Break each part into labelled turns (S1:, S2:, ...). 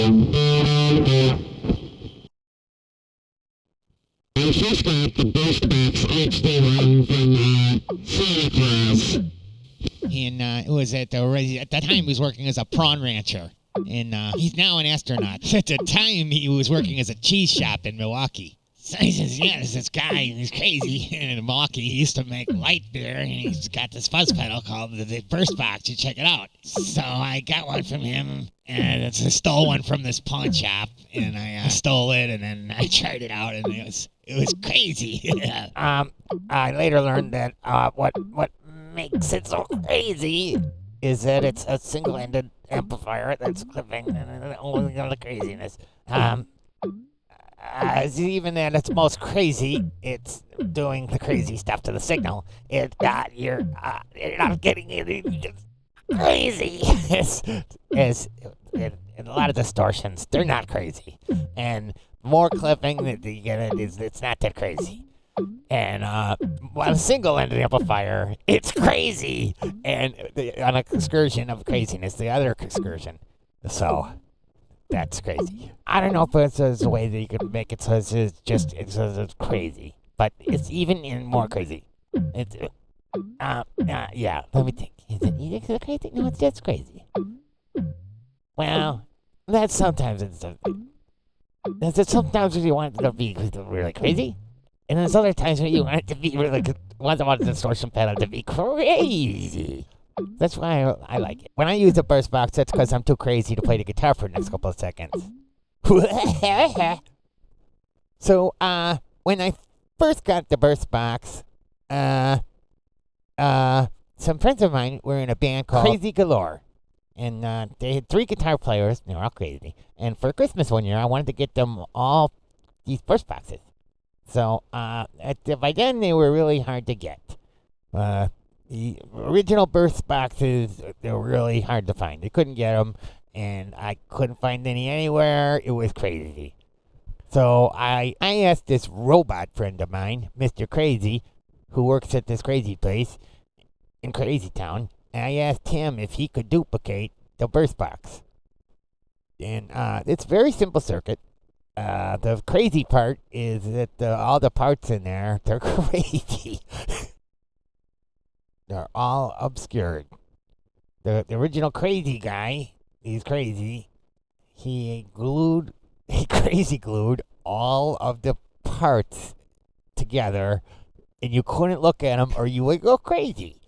S1: And she's got the best box HD one from Santa Claus.
S2: And it was at the time he was working as a prawn rancher. And he's now an astronaut. At the time, he was working as a cheese shop in Milwaukee. So he says, yeah, there's this guy, and he's crazy. And in Milwaukee, he used to make light beer, and he's got this fuzz pedal called the Burst Box. You check it out. So I got one from him, and I stole one from this pawn shop, and I stole it, and then I tried it out, and it was crazy.
S3: I later learned that what makes it so crazy is that it's a single-ended amplifier that's clipping and only the craziness. Even at its most crazy, it's doing the crazy stuff to the signal. You're not getting it. It's crazy. And a lot of distortions, they're not crazy. And more clipping that you get it's not that crazy. And on a single-ended amplifier, it's crazy. And on an excursion of craziness, the other excursion. So that's crazy. I don't know if it's a way that you can make it so it's crazy, but it's even more crazy. Yeah. Let me think. Is it crazy? No, it's just crazy. Well, that's sometimes sometimes you want it to be really crazy. And there's other times when you want it to be really, want the distortion pedal to be crazy. That's why I like it. When I use the burst box, that's because I'm too crazy to play the guitar for the next couple of seconds. So, when I first got the burst box, some friends of mine were in a band called Crazy Galore. And they had 3 guitar players. They were all crazy. And for Christmas one year, I wanted to get them all these burst boxes. So, by then, they were really hard to get. The original burst boxes, they were really hard to find. They couldn't get them, and I couldn't find any anywhere. It was crazy. So, I asked this robot friend of mine, Mr. Crazy, who works at this crazy place in Crazy Town, and I asked him if he could duplicate the burst box. And it's a very simple circuit. The crazy part is that all the parts in there, they're crazy. They're all obscured. The original crazy guy, he's crazy. He crazy glued all of the parts together, and you couldn't look at them or you would go crazy.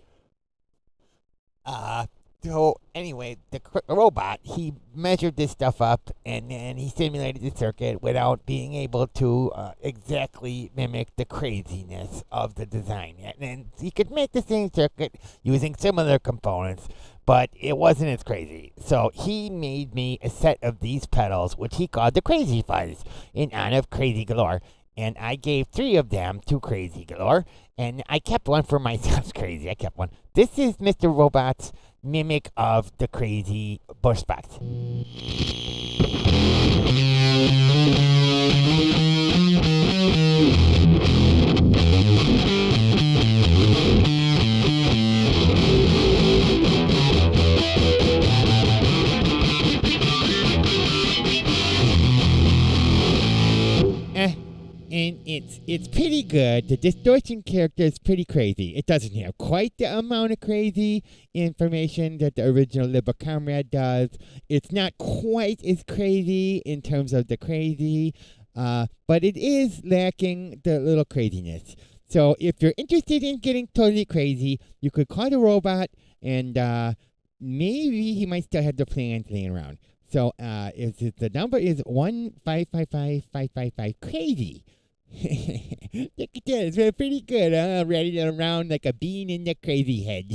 S3: So anyway, the robot, he measured this stuff up, and then he simulated the circuit without being able to exactly mimic the craziness of the design. And he could make the same circuit using similar components, but it wasn't as crazy. So he made me a set of these pedals, which he called the Crazy Fuzz, in honor of Crazy Galore. And I gave 3 of them to Crazy Galore, and I kept one for myself. Crazy, I kept one. This is Mr. Robot's mimic of the crazy burst box. And it's pretty good. The distortion character is pretty crazy. It doesn't have quite the amount of crazy information that the original Liberal Comrade does. It's not quite as crazy in terms of the crazy, but it is lacking the little craziness. So if you're interested in getting totally crazy, you could call the robot, and maybe he might still have the plans laying around. So the number is 1-555-555 crazy. Look at that, it's pretty good, huh? Riding around like a bean in the crazy head.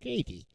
S3: Crazy.